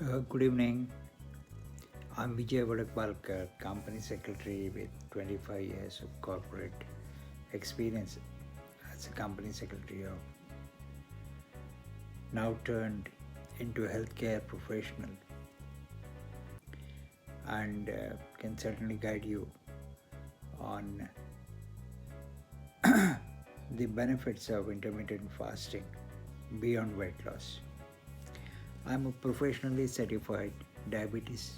Good evening. I'm Vijay Wadagbalkar, Company Secretary with 25 years of corporate experience as a Company Secretary of now turned into a healthcare professional and can certainly guide you on the benefits of intermittent fasting beyond weight loss. I'm a professionally certified diabetes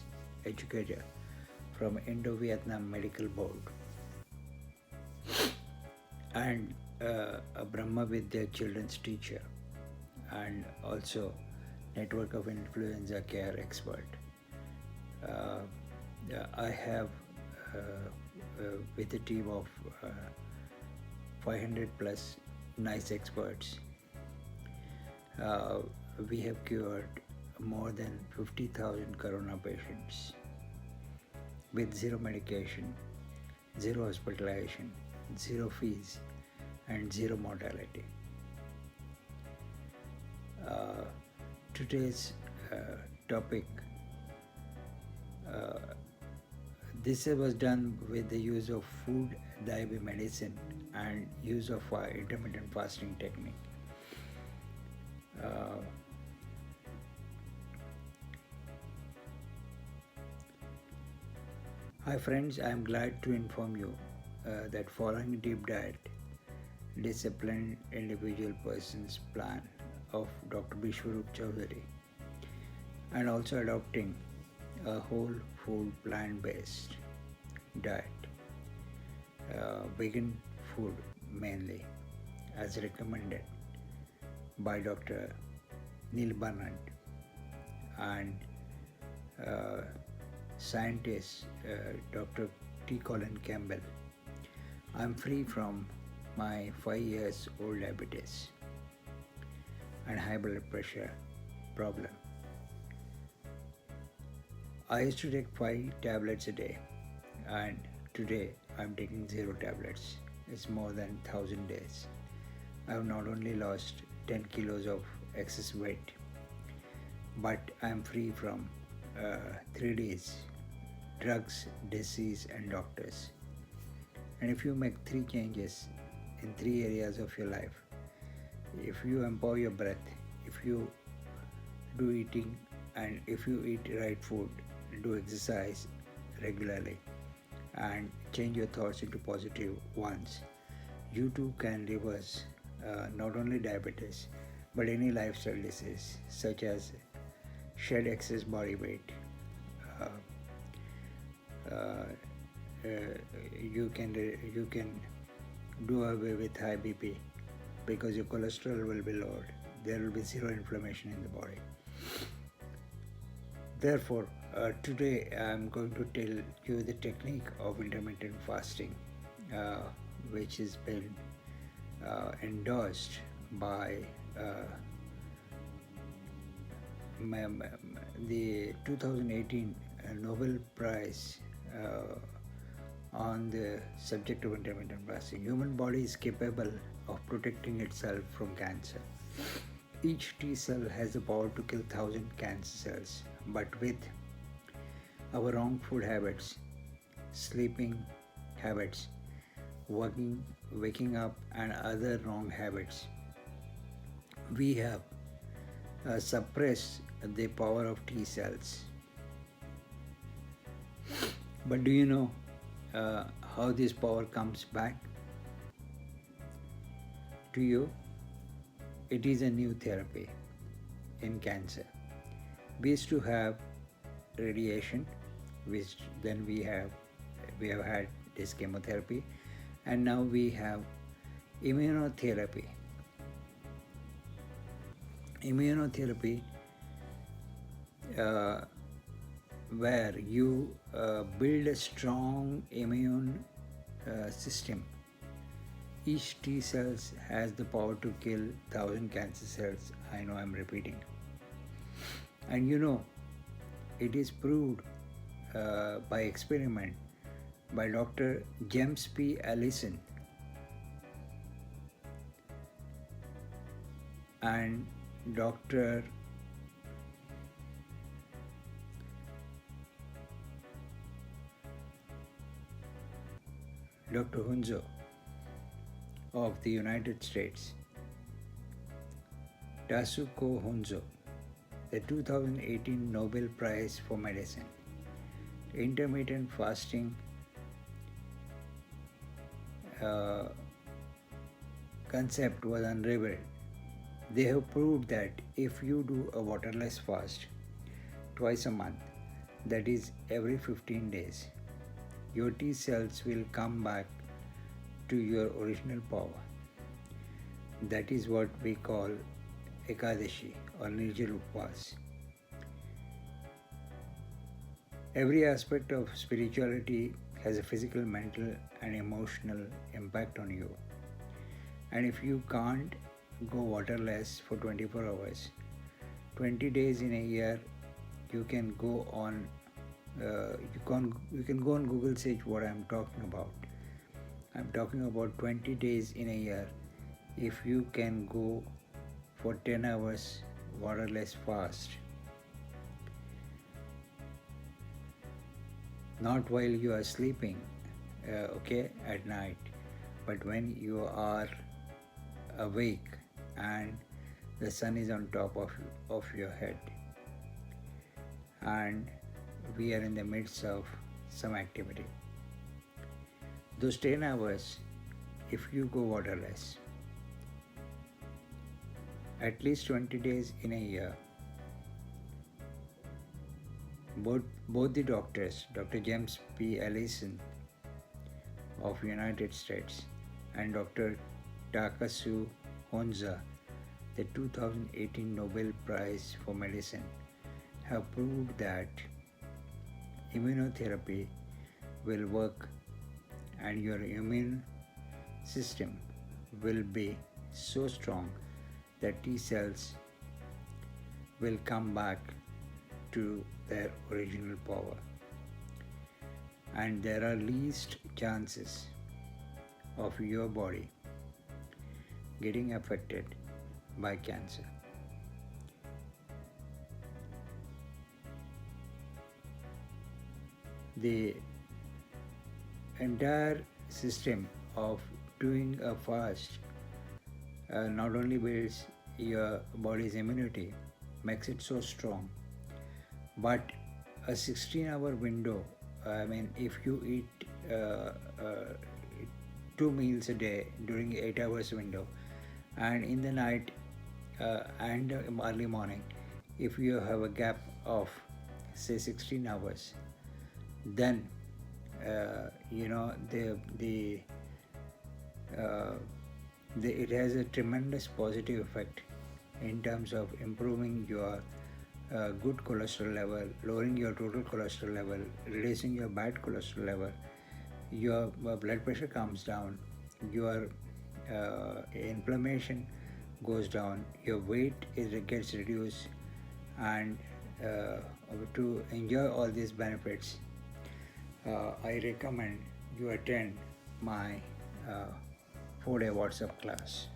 educator from Indo-Vietnam Medical Board and a Brahma Vidya children's teacher and also network of influenza care expert. Uh, I have with a team of 500 plus nice experts. Uh, we have cured more than 50,000 corona patients with zero medication, zero hospitalization, zero fees, and zero mortality. Uh, Today's topic uh, this was done with the use of food, diabetes medicine, and use of intermittent fasting technique. Uh, Hi friends, I am glad to inform you that following a deep diet, disciplined individual person's plan of Dr. Bishwarup Chaudhary and also adopting a whole food plant-based diet, vegan food mainly as recommended by Dr. Neil Barnard and uh, scientist Dr. T. Colin Campbell. I'm free from my 5 years old diabetes and high blood pressure problem. I used to take 5 tablets a day and today I'm taking 0 tablets. It's more than 1000 days. I have not only lost 10 kilos of excess weight, but I'm free from 3 days drugs, disease, and doctors. And if you make 3 changes in 3 areas of your life, if you empower your breath, if you do eating, and if you eat right food, do exercise regularly, and change your thoughts into positive ones, you too can reverse not only diabetes but any lifestyle disease such as shed excess body weight. Uh, uh, you can do away with high BP because your cholesterol will be lowered. There will be zero inflammation in the body. Therefore, today I'm going to tell you the technique of intermittent fasting, uh, which has been endorsed by the 2018 Nobel Prize on the subject of intermittent fasting. Human body is capable of protecting itself from cancer. Each T cell has the power to kill 1,000 cancer cells, but with our wrong food habits, sleeping habits, waking up, and other wrong habits, we have suppressed the power of T cells. But do you know how this power comes back to you? It is a new therapy in cancer. We used to have radiation, which then we have had this chemotherapy, and now we have immunotherapy. Immunotherapy, where you build a strong immune system. Each T cells has the power to kill 1,000 cancer cells. I know I'm repeating. And you know, it is proved by experiment by Dr. James P. Allison and Dr. Dr. Honjo of the United States, Tasuku Honjo, the 2018 Nobel Prize for Medicine. Intermittent fasting uh, concept was unraveled. They have proved that if you do a waterless fast twice a month, that is every 15 days, your T cells will come back to your original power. That is what we call Ekadashi or Nirjal Upvas. Every aspect of spirituality has a physical, mental, and emotional impact on you. And if you can't go waterless for 24 hours, 20 days in a year, you can go on. You can go on Google search what I'm talking about. I'm talking about 20 days in a year. If you can go for 10 hours waterless fast, not while you are sleeping, at night, but when you are awake and the sun is on top of your head and we are in the midst of some activity. Those 10 hours, if you go waterless, at least 20 days in a year, both the doctors, Dr. James P. Allison of United States and Dr. Takasu Honza, the 2018 Nobel Prize for Medicine, have proved that immunotherapy will work and your immune system will be so strong that T cells will come back to their original power. And there are least chances of your body getting affected by cancer. The entire system of doing a fast not only builds your body's immunity, makes it so strong, but a 16-hour window, if you eat 2 meals a day during 8 hours window, and in the night and early morning, if you have a gap of say 16 hours, then it has a tremendous positive effect in terms of improving your good cholesterol level, lowering your total cholesterol level, reducing your bad cholesterol level, your blood pressure comes down, your inflammation goes down, your weight gets reduced, and to enjoy all these benefits, I recommend you attend my 4-day WhatsApp class.